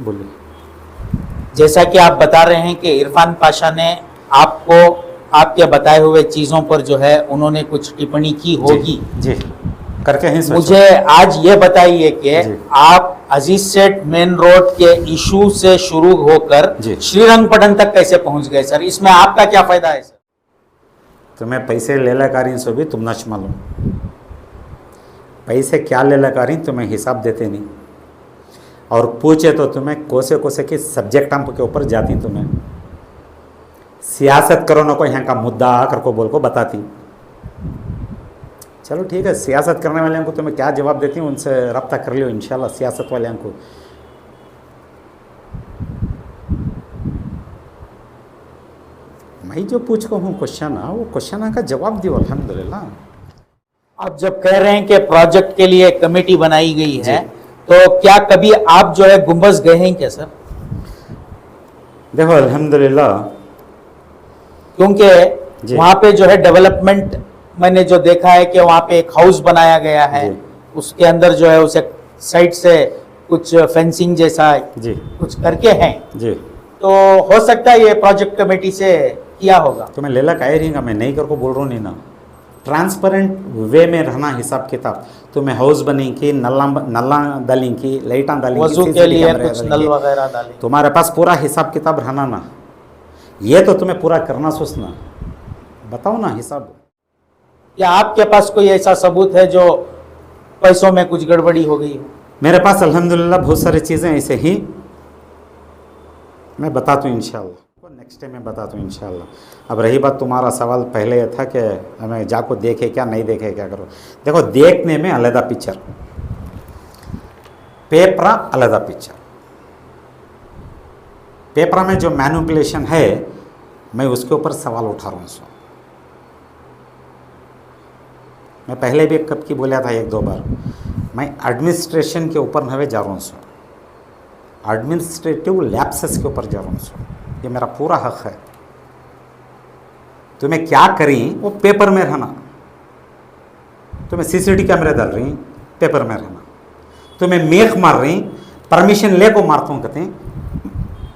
बोलिए। जैसा कि आप बता रहे हैं कि इरफान पाशा ने आपको आपके बताए हुए चीज़ों पर जो है उन्होंने कुछ टिप्पणी की होगी। जी, करके ही सोचो। मुझे आज ये बताइए कि जी। आप अजीज सेठ मेन रोड के इशू से शुरू होकर जी। श्रीरंगपटन तक कैसे पहुंच गए सर? इसमें आपका क्या फायदा है सर? तुम्हें पैसे लेलाकारी सो भी तुम नच मालूम, पैसे क्या लेलाकारी तुम्हें हिसाब देते नहीं, और पूछे तो तुम्हें कोसे कोसे के सब्जेक्ट के ऊपर जाती, तुम्हें सियासत करो ना, कोई यहाँ का मुद्दा आकर को बोल को बताती। चलो ठीक है, सियासत करने वाले को तुम्हें क्या जवाब देती हूँ, उनसे रब्ता कर लियो इंशाल्लाह। सियासत वाले को मैं जो पूछ को हूँ क्वेश्चन, वो क्वेश्चन का जवाब दियो अल्हम्दुलिल्लाह। आप जब कह रहे हैं कि प्रोजेक्ट के लिए कमेटी बनाई गई है, तो क्या कभी आप जो है गुंबज गए हैं क्या सर? देखो अल्हम्दुलिल्लाह, क्योंकि वहां पे जो है डेवलपमेंट मैंने जो देखा है कि वहां पे एक हाउस बनाया गया है, उसके अंदर जो है उसे साइड से कुछ फेंसिंग जैसा जी कुछ करके हैं जी, तो हो सकता है ये प्रोजेक्ट कमेटी से किया होगा। तो मैं लेला कह रही मैं नहीं कर को बोल रहा हूँ नहीं ना, ट्रांसपेरेंट वे में रहना हिसाब किताब। तुम्हें हाउस बनी की, नल्ला डाली की, लाइटा डाली, वजू के लिए कुछ नल वगैरह डाले, तुम्हारे पास पूरा हिसाब किताब रहना ना, ये तो तुम्हें पूरा करना सोचना। बताओ ना हिसाब। क्या आपके पास कोई ऐसा सबूत है जो पैसों में कुछ गड़बड़ी हो गई हो? मेरे पास अल्हम्दुलिल्लाह बहुत सारी चीज़ें ऐसे ही मैं बताता हूँ इंशाल्लाह, नेक्स्ट टाइम मैं बताता हूँ इंशाल्लाह। अब रही बात तुम्हारा सवाल पहले यह था कि हमें जाको देखे क्या नहीं देखे क्या करो। देखो देखने में अलग पिक्चर, पेपरा अलग पिक्चर। पेपरा में जो मैनिपुलेशन है मैं उसके ऊपर सवाल उठा रहा हूँ। मैं पहले भी कब की बोला था एक दो बार, मैं एडमिनिस्ट्रेशन के ऊपर नवे जा रहा हूँ, एडमिनिस्ट्रेटिव लैप्सेस के ऊपर जा रहा हूँ। ये मेरा पूरा हक है। तुम्हें क्या करी वो पेपर में रहना, तुम्हें सीसीटीवी कैमरे डाल रही पेपर में रहना, तुम्हें मेख मार रही परमिशन ले को मारता हूँ कहते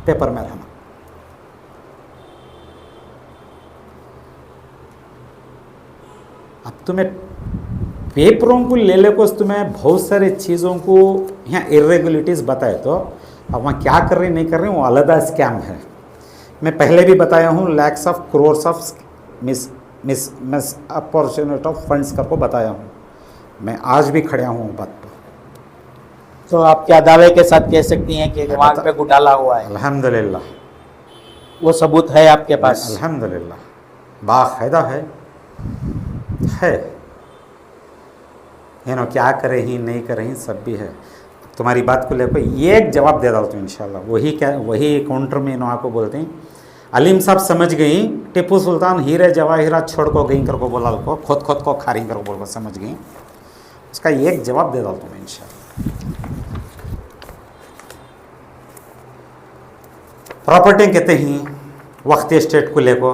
पेपर में रहना। अब तुम्हें पेपरों को ले को तुम्हें बहुत सारे चीज़ों को यहाँ इरेगुलरिटीज़ बताए, तो अब वहाँ क्या कर रहे नहीं कर रहे वो अलग स्कैम है। मैं पहले भी बताया हूँ, lakhs of crores of miss opportunity of funds करको बताया हूँ। मैं आज भी खड़ा हूँ बात पर। तो आप क्या दावे के साथ कह सकती हैं कि वहाँ पे घोटाला हुआ है? अल्हम्दुलिल्लाह वो सबूत है आपके पास? अल्हम्दुलिल्लाह बाकायदा है। क्या करे ही नहीं करे ही सब भी है। तुम्हारी बात को लेकर ये एक जवाब दे रहा हूँ तो इंशाल्लाह वही काउंटर में इन्हों को बोलते हैं। अलीम साहब समझ गई, टिप्पू सुल्तान हीरे जवाहिरात छोड़ को गई कर को बोला को खुद को खारी कर बोल को समझ गई। उसका एक जवाब दे रहा हूँ तुम्हें इंशाल्लाह। प्रॉपर्टी कहते ही वक्त स्टेट को लेको,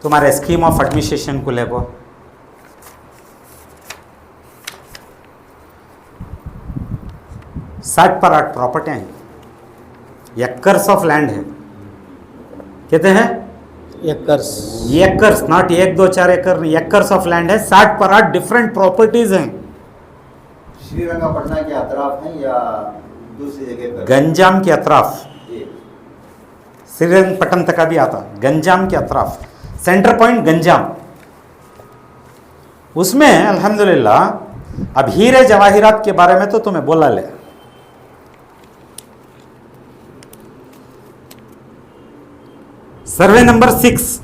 तुम्हारे स्कीम ऑफ एडमिनिस्ट्रेशन को लेको, 60 पर 8 प्रॉपर्टियाँ हैं, एकर्स ऑफ लैंड है। कहते हैं एकर्स, नॉट 1 2 4 एकड़, एकर्स ऑफ लैंड है। 60 पर 8 डिफरेंट प्रॉपर्टीज हैं। श्रीरंगपटना के अतराफ हैं या दूसरी जगह पर? गंजाम के अतराफ, श्रीरंगपटन तक भी आता, गंजाम के अतराफ, सेंटर पॉइंट गंजाम। उसमें अल्हम्दुलिल्लाह अब हीरे जवाहिरात के बारे में तो तुम्हें बोला ले। सर्वे नंबर 6,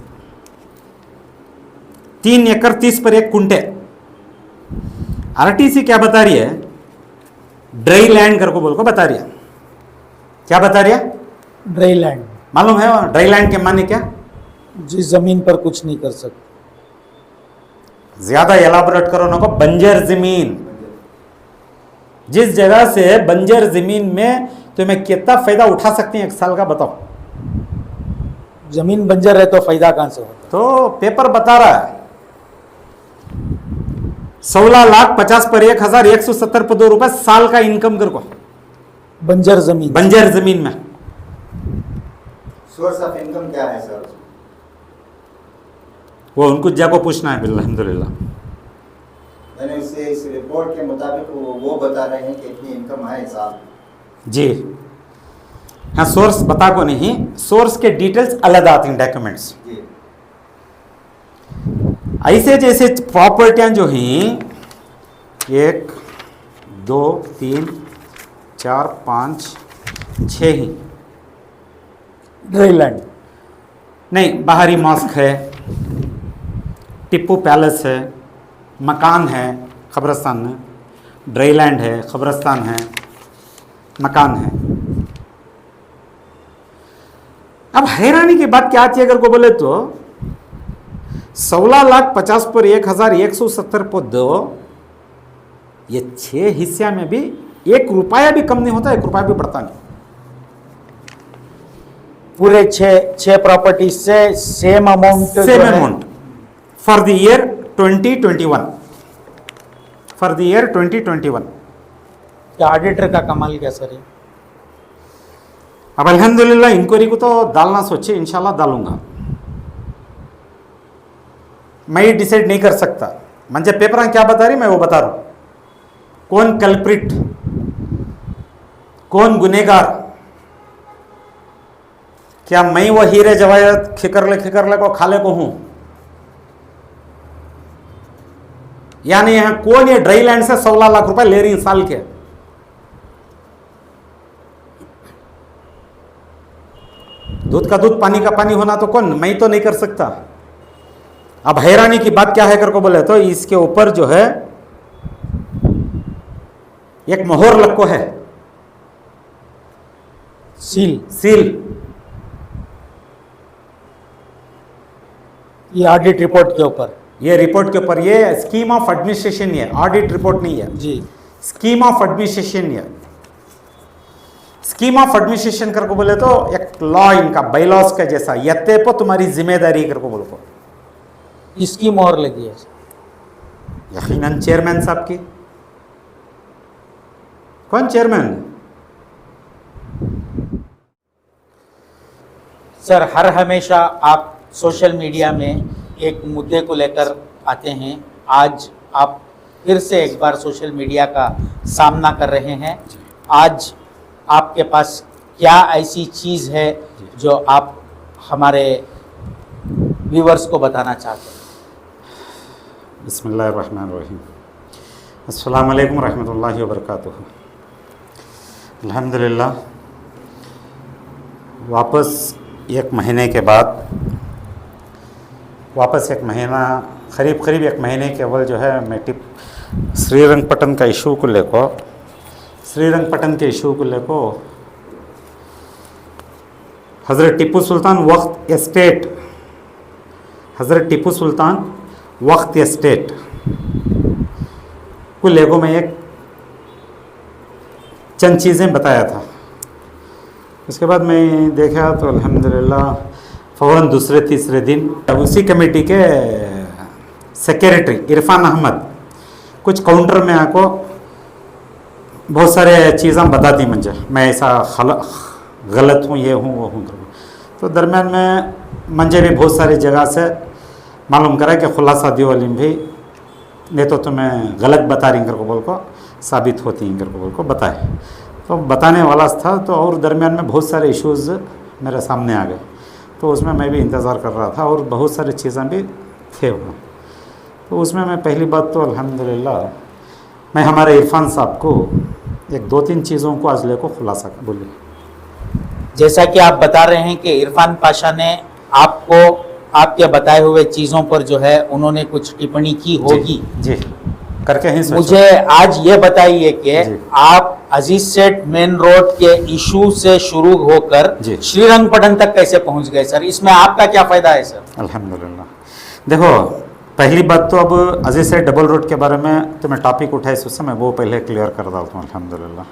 3 एकड़ 30 पर 1 कुंटे। आरटीसी क्या बता रही है? ड्राई लैंड करको बोल को बता रही है। क्या बता रही है? Dry land. मालूम है ड्राई लैंड के माने क्या? जिस जमीन पर कुछ नहीं कर सकते। ज्यादा एलाबोरेट करो ना को, बंजर जमीन। जिस जगह से बंजर जमीन में तुम्हें कितना फायदा उठा सकती हैं 1 साल का बताओ। जमीन बंजर है तो फायदा कहां से होता? तो पेपर बता रहा है 16,50,000 पर 1,170 पर 2 रुपए साल का इनकम कर को। बंजर जमीन। बंजर जमीन में। सोर्स ऑफ इनकम क्या है सर? वो उनको जाको पूछना है। अल्हम्दुलिल्लाह। मैंने उससे इस रिपोर्ट के मुताबिक वो बता रहे हैं कि इतनी इनकम है साहब। जी हाँ, सोर्स बता को नहीं, सोर्स के डिटेल्स अलग आती हैं डॉक्यूमेंट्स। जी ऐसे जैसे प्रॉपर्टियां जो हैं 1 2 3 4 5 6 ही ड्राई लैंड। नहीं, बाहरी मॉस्क है, टिप्पू पैलेस है, मकान है कब्रिस्तान में, ड्राईलैंड है, कब्रिस्तान है, मकान है। अब हैरानी की बात क्या आती है अगर को बोले तो 16,50,000 पर 1,170 पर दो, ये 6 हिस्से में भी 1 रुपया भी कम नहीं होता, 1 रुपया भी बढ़ता नहीं। पूरे छह प्रॉपर्टी से same amount. Same amount for the year 2021। For the year 2021। क्या ऑडिटर का कमाल क्या सर है? अब अल्हम्दुलिल्लाह इंक्वायरी को तो डालना सोचे, इंशाल्लाह डालूंगा। मैं ये डिसाइड नहीं कर सकता, म्हणजे पेपर क्या बता रही मैं वो बता रहा हूं। कौन कल्प्रिट, कौन गुनेगार, क्या मैं वो हीरे जवाहरात खिकरले को खाले को हूं, यानी यहां कौन ये ड्राई लैंड से 16 लाख रुपए ले रही साल के? दूध का दूध पानी का पानी होना तो कौन, मैं तो नहीं कर सकता। अब हैरानी की बात क्या है कर को बोले तो इसके ऊपर जो है एक मोहर लग है, सील। ये ऑडिट रिपोर्ट के ऊपर, ये रिपोर्ट के ऊपर, ये स्कीम ऑफ एडमिनिस्ट्रेशन है, ऑडिट रिपोर्ट नहीं है जी। स्कीम ऑफ एडमिनिस्ट्रेशन है। स्कीम ऑफ एडमिनिस्ट्रेशन कर को बोले तो एक लॉ इनका बाइलॉज का जैसा, यत्ते पर तुम्हारी जिम्मेदारी कर को बोलो को इसकी मोहर लगी है यकीनन चेयरमैन साहब की। कौन चेयरमैन? सर, हर हमेशा आप सोशल मीडिया में एक मुद्दे को लेकर आते हैं। आज आप फिर से एक बार सोशल मीडिया का सामना कर रहे हैं। आज आपके पास क्या ऐसी चीज़ है जो आप हमारे व्यूवर्स को बताना चाहते हैं? बिस्मिल्लाहिर्रहमानिर्रहीम। अस्सलाम वालेकुम रहमतुल्लाहि व बरकातुहू। अल्हम्दुलिल्लाह वापस एक महीने के बाद, करीब एक महीने के अव्वल जो है मैं श्रीरंगपट्टन का इशू को लेकर, श्रीरंगपट्टन के इशू को लेकर हज़रत टीपू सुल्तान वक्त एस्टेट, हज़रत टीपू सुल्तान वक्त एस्टेट को लेकर मैं एक चंद चीज़ें बताया था। उसके बाद मैं देखा तो अल्हम्दुलिल्लाह फ़ौरन दूसरे तीसरे दिन उसी कमेटी के सेक्रेटरी इरफान अहमद कुछ काउंटर में आको बहुत सारे चीज़ें बताती मुझे, मैं ऐसा गलत हूँ, ये हूँ वो हूँ। तो दरम्यान में मुझे भी बहुत सारी जगह से मालूम करा कि खुलासा दियो वालीम भी नहीं तो तुम्हें गलत बता रही कर को बोल को साबित होती हैं कर को बोल को बताए। तो बताने वाला था तो और दरम्यान में बहुत सारे इश्यूज़ मेरे सामने आ गए, तो उसमें मैं भी इंतज़ार कर रहा था और बहुत सारी चीज़ें भी थे वहाँ। तो उसमें मैं पहली बात तो अल्हम्दुलिल्लाह मैं हमारे इरफान साहब को एक 2-3 चीज़ों को अजले को खुलासा बोली। जैसा कि आप बता रहे हैं कि इरफान पाशा ने आपको आपके बताए हुए चीज़ों पर जो है उन्होंने कुछ टिप्पणी की होगी। जी करके ही मुझे आज ये बताइए कि आप अजीज सेठ मेन रोड के इशू से शुरू होकर श्रीरंगपट्टन तक कैसे पहुंच गए सर? इसमें आपका क्या फ़ायदा है सर? अल्हम्दुलिल्लाह देखो, पहली बात तो अब अजीज सेठ डबल रोड के बारे में तो मैं टॉपिक उठाई उस समय वो पहले क्लियर कर डालता हूँ। अल्हम्दुलिल्लाह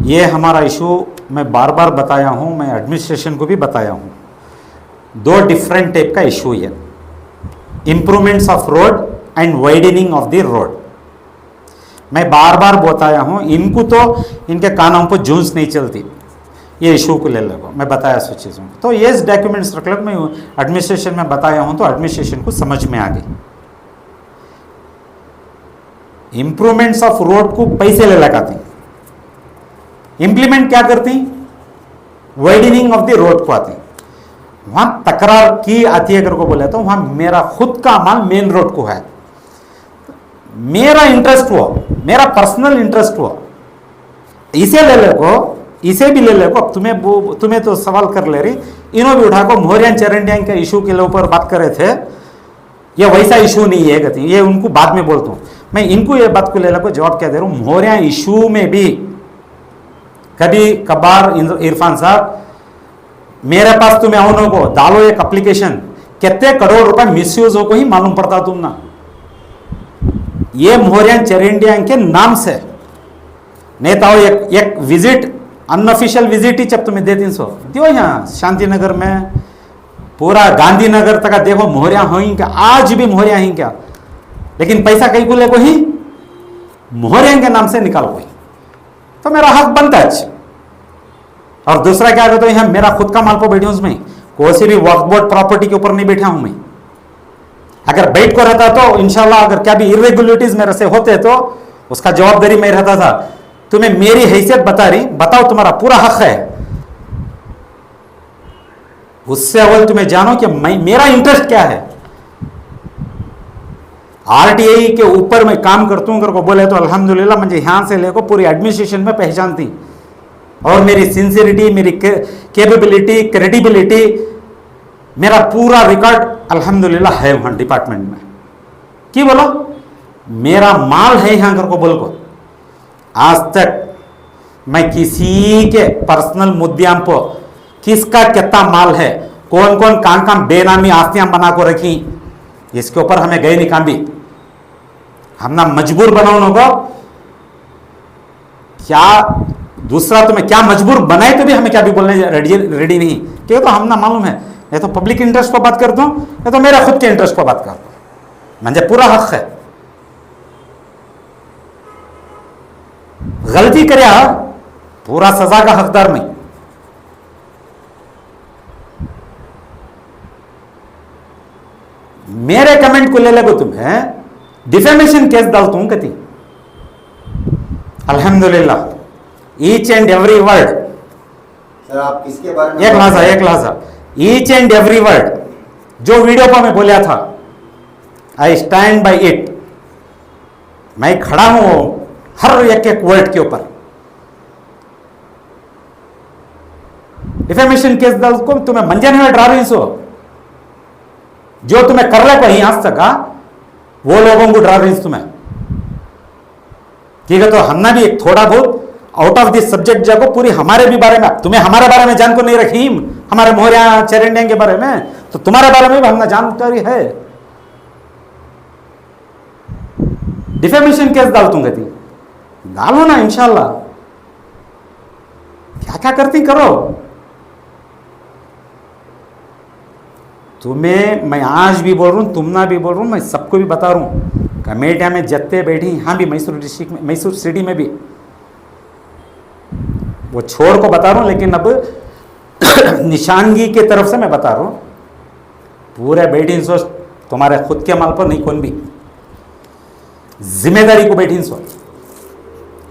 ये हमारा इशू मैं बार बार बताया हूँ, मैं एडमिनिस्ट्रेशन को भी बताया हूँ। 2 डिफरेंट टाइप का इशू है, improvements of road and widening of the road. मैं बार बार बताया हूँ, इनको तो इनके कानों पर जूंस नहीं चलती ये इशू को ले लो। मैं बताया सो चीज़ों को, तो ये डॉक्यूमेंट्स रख लो। मैं एडमिनिस्ट्रेशन में बताया हूँ तो एडमिनिस्ट्रेशन को समझ में आ गई। इंप्रूवमेंट्स ऑफ रोड को पैसे ले लगाती, इंप्लीमेंट क्या करती, वाइडनिंग ऑफ द रोड को आती। वहां तकरार की आती है, अगर को बोले तो वहां मेरा खुद का माल मेन रोड को है, मेरा इंटरेस्ट हुआ, मेरा पर्सनल इंटरेस्ट हुआ, इसे ले ले को, इसे भी ले ले को। अब तुम्हें तो सवाल कर ले रही, इन्हों भी उठा को मोहरिया चरंडिया के इशू के ऊपर बात कर रहे थे। ये वैसा इशू नहीं है कहती, ये उनको बाद में बोलता हूं मैं। इनको ये बात को ले लो जवाब क्या दे रहा हूं, मोहरिया इशू में भी कभी कभार इरफान साहब मेरे पास तुम्हें आओ को डालो एक एप्लीकेशन, कितने करोड़ रुपए मिसयूज हो को ही मालूम पड़ता तुम ना। ये मोहरिया चरंडिया के नाम से नेताओं एक विजिट, अनऑफिशियल विजिट ही जब तुम्हें दे 300 दियो। यहाँ शांतिनगर में पूरा गांधीनगर तक देखो मोहरिया हो ही क्या, आज भी मोहरिया ही क्या, लेकिन पैसा कहीं को ले को ही मोहरिया के नाम से निकाल कोई, तो मेरा हक बनता है। और दूसरा क्या कहते हैं, मेरा खुद का माल पर बैठे हूं, उसमें कोई सी भी वक्फ बोर्ड प्रॉपर्टी के ऊपर नहीं बैठा हूं मैं। अगर बैठ को रहता तो इंशाल्लाह अगर क्या भी इरेगुलरिटीज मेरे से होते तो उसका जवाबदारी मैं रहता था। तुम्हें मेरी हैसियत बता रही, बताओ तुम्हारा पूरा हक है। उससे अव्वल तुम्हें जानो कि मेरा इंटरेस्ट क्या है। आरटीआई के ऊपर मैं काम करता हूं, अगर को बोले तो अल्हम्दुलिल्लाह मुझे यहां से लेकर पूरी एडमिनिस्ट्रेशन में पहचानती, और मेरी सिंसियरिटी, मेरी कैपेबिलिटी, क्रेडिबिलिटी, मेरा पूरा रिकॉर्ड अल्हम्दुलिल्लाह है वहां डिपार्टमेंट में। की बोलो मेरा माल है यहां कर को बोल को। आज तक मैं किसी के पर्सनल मुद्दों पर किसका कितना माल है, कौन कौन काम काम बेनामी आस्तियां बना को रखी, इसके ऊपर हमें गए नहीं काम भी। हम ना मजबूर बनाओ को क्या, दूसरा तुम्हें क्या मजबूर बनाए तो भी हमें क्या भी बोलने रेडी नहीं, क्योंकि तो हम ना मालूम है, ये तो पब्लिक इंटरेस्ट पर बात करता हूं, ये तो मेरा खुद के इंटरेस्ट पर बात करता हूं। मुझे पूरा हक है। गलती करया पूरा सजा का हकदार नहीं। मेरे कमेंट को ले लगो तुम्हें डिफेमेशन केस डालता हूं कति, अल्हम्दुलिल्लाह each and every word. Sir आप किसके बारे में, एक लाजा ईच एंड एवरी वर्ड जो वीडियो पर मैं बोला था, आई स्टैंड बाय इट। मैं खड़ा हूं हर एक वर्ड के ऊपर। डिफेमेशन केस डाल को तुम्हें मंजन में डरा रही सो, जो तुम्हें कर रहे कहीं आज तक वो लोगों को डरा रही तुम्हें, ठीक है। तो हमने भी एक थोड़ा बहुत आउट ऑफ दिस सब्जेक्ट जाको पूरी हमारे भी बारे में, तुम्हें हमारे बारे में जान को नहीं रखी, हमारे मोहरिया चरंडिया के बारे में, तो तुम्हारे बारे में भी हमने जानकारी है। डिफेमेशन केस डाल दूंगा थी, डालो ना इंशाल्लाह, क्या क्या करती करो। तुम्हें मैं आज भी बोल रहा हूं, तुम ना भी बोल रहा हूं, मैं सबको भी बता रहा हूं, कमेटिया में जत्ते बैठी यहां भी मैसूर डिस्ट्रिक्ट में, मैसूर सिटी में भी, वो छोड़ को बता रहा हूं, लेकिन अब निशानगी की तरफ से मैं बता रहा हूं, पूरे बैठी सोच तुम्हारे खुद के माल पर नहीं, कौन भी जिम्मेदारी को बैठी सोच,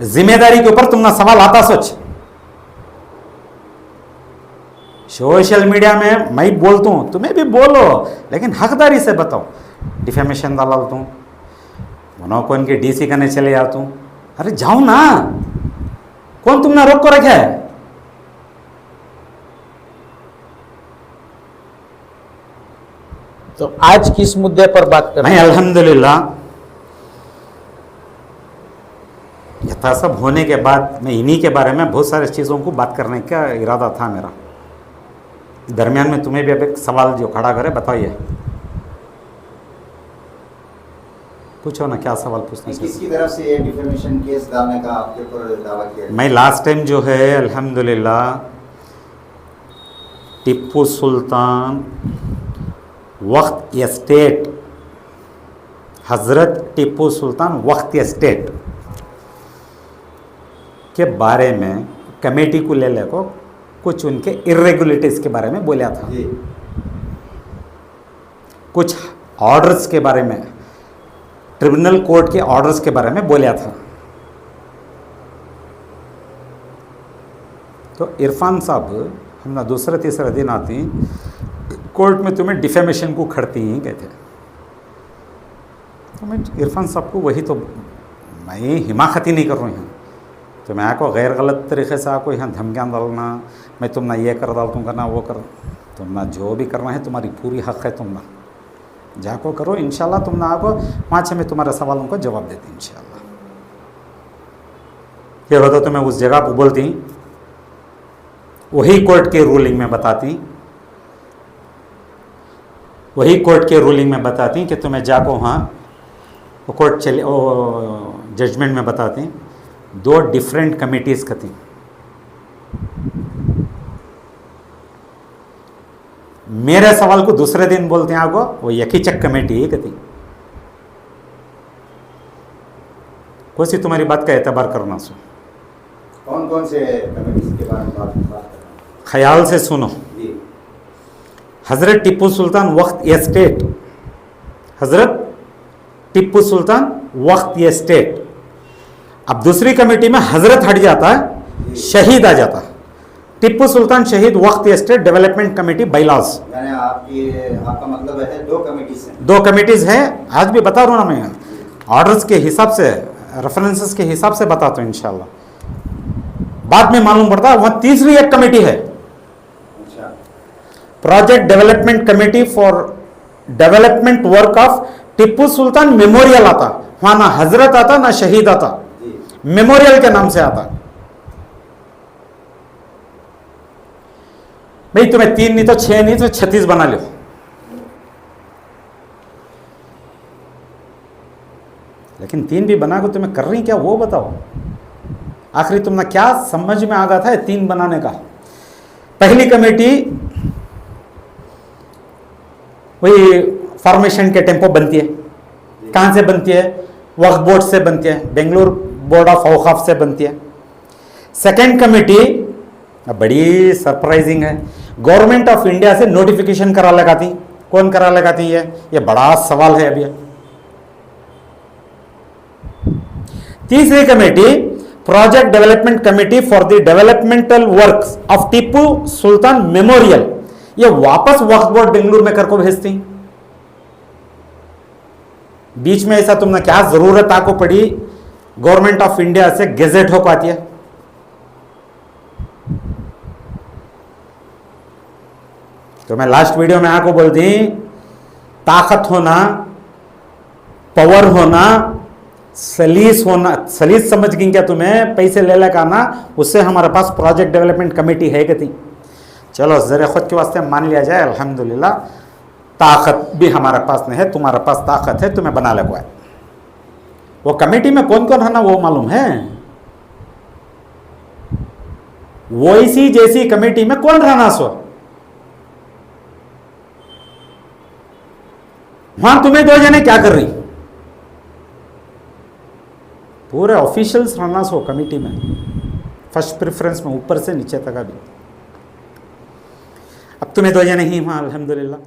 जिम्मेदारी के ऊपर तुमने सवाल आता सोच। सोशल मीडिया में मैं बोलता हूं, तुम्हें भी बोलो, लेकिन हकदारी से बताओ। डिफेमेशन डालता हूं, मनो कौन के डीसी करने चले जाता हूं, अरे जाओ ना, कौन तुमने रोक को रखा है। तो आज किस मुद्दे पर बात कर रहे मैं हैं? अल्हम्दुलिल्लाह यथा सब होने के बाद मैं इन्हीं के बारे में बहुत सारी चीज़ों को बात करने का इरादा था मेरा। दरमियान में तुम्हें भी अब एक सवाल जो खड़ा करे, बताइए, पूछो ना, क्या सवाल पूछना चाहिए। किसकी तरफ से ये डिफेमेशन केस डालने का आपके ऊपर दावा किया? मैं लास्ट टाइम जो है अल्हम्दुलिल्लाह टिप्पू सुल्तान वक्त एस्टेट, हजरत टिप्पू सुल्तान वक्त एस्टेट, के बारे में कमेटी को ले को कुछ उनके इरेगुलरिटीज़ के बारे में बोला था, जी कुछ ऑर्डर्स के बारे में, ट्रिब्यूनल कोर्ट के ऑर्डर्स के बारे में बोला था। तो इरफान साहब हम दूसरे तीसरे दिन आती कोर्ट में, तुम्हें डिफेमेशन को खड़ती ही कहते। तो मैं इरफान साहब को वही, तो मैं हिमाकती नहीं कर रहा हूँ, तो मैं आपको गैर गलत तरीके से आपको यहाँ धमकियाँ डालना, मैं तुम ना ये कर डालूँगा ना वो कर, तुम ना जो भी करना है तुम्हारी पूरी हक़ है, तुम ना जाको करो, इंशाल्लाह तुम ना आपको 5-6 में तुम्हारे सवालों को जवाब देती इंशाल्लाह। ये होता तो मैं उस जगह पर बोलती, वही कोर्ट के रूलिंग में बताती, वही कोर्ट के रूलिंग में बताती कि तुम्हें जाको, हाँ वो कोर्ट चले जजमेंट में बताती 2 डिफरेंट कमिटीज़ का थी। मेरे सवाल को दूसरे दिन बोलते हैं आपको वो यकीचक कमेटी एक थी। कोई तुम्हारी बात का एतबार करना सो, कौन कौन से कमेटी के बारे में बात कर रहे हैं? ख्याल से सुनो। जी हज़रत टिप्पू सुल्तान वक्त एस्टेट, हज़रत टिप्पू सुल्तान वक्त एस्टेट। अब दूसरी कमेटी में हज़रत हट जाता है, शहीद आ जाता है। टिप्पू सुल्तान शहीद वक्त एस्टेट डेवलपमेंट कमेटी बाइलॉज, यानी आपका मतलब है 2 कमेटीज हैं? 2 कमेटीज़ हैं। आज भी बता रहा हूँ ना मैं, ऑर्डर्स के हिसाब से, रेफरेंसेस के हिसाब से बताता हूँ इंशाल्लाह। बाद में मालूम पड़ता है वहाँ तीसरी एक कमेटी है, अच्छा, project development committee for development work of Tipu Sultan memorial आता। वहाँ ना हजरत आता ना शहीद आता, मेमोरियल के नाम से आता। भाई तुम्हें 3 नहीं तो 6 नहीं तो 36 बना लो, लेकिन 3 भी बना के तुम्हें कर रही क्या वो बताओ। आखिरी तुमने क्या समझ में आ गया था 3 बनाने का? पहली कमेटी वही फॉर्मेशन के टेम्पो बनती है। कहाँ से बनती है? वक्फ बोर्ड से बनती है, बेंगलुरु बोर्ड ऑफ औकाफ से बनती है। सेकेंड कमेटी बड़ी सरप्राइजिंग है, गवर्नमेंट ऑफ इंडिया से नोटिफिकेशन करा लगाती। कौन करा लगाती है? ये बड़ा सवाल है अभी। तीसरी committee project development committee for the developmental works of Tipu Sultan memorial, ये वापस वक्फ बोर्ड बेंगलुरु में करको भेजती। बीच में ऐसा तुमने क्या जरूरत आपको पड़ी गवर्नमेंट ऑफ इंडिया से गेजेट हो पाती है? तो मैं लास्ट वीडियो में आपको बोलती, ताकत होना, पावर होना, सलीस होना, सलीस समझ गई क्या तुम्हें? पैसे ले लेकर आना, उससे हमारे पास प्रोजेक्ट डेवलपमेंट कमेटी है कि थी। चलो जरा खुद के वास्ते मान लिया जाए, अल्हम्दुलिल्लाह ताकत भी हमारे पास नहीं है, तुम्हारे पास ताकत है, तुम्हें बना लगवा है। वो कमेटी में कौन कौन है ना वो मालूम है? वैसी जैसी कमेटी में कौन रहना सो? वहां तुम्हें 2 जने क्या कर रही? पूरे ऑफिशियल्स रहना सो कमेटी में, फर्स्ट प्रेफरेंस में, ऊपर से नीचे तक। अभी अब तुम्हें 2 जने ही वहां, अल्हम्दुलिल्लाह।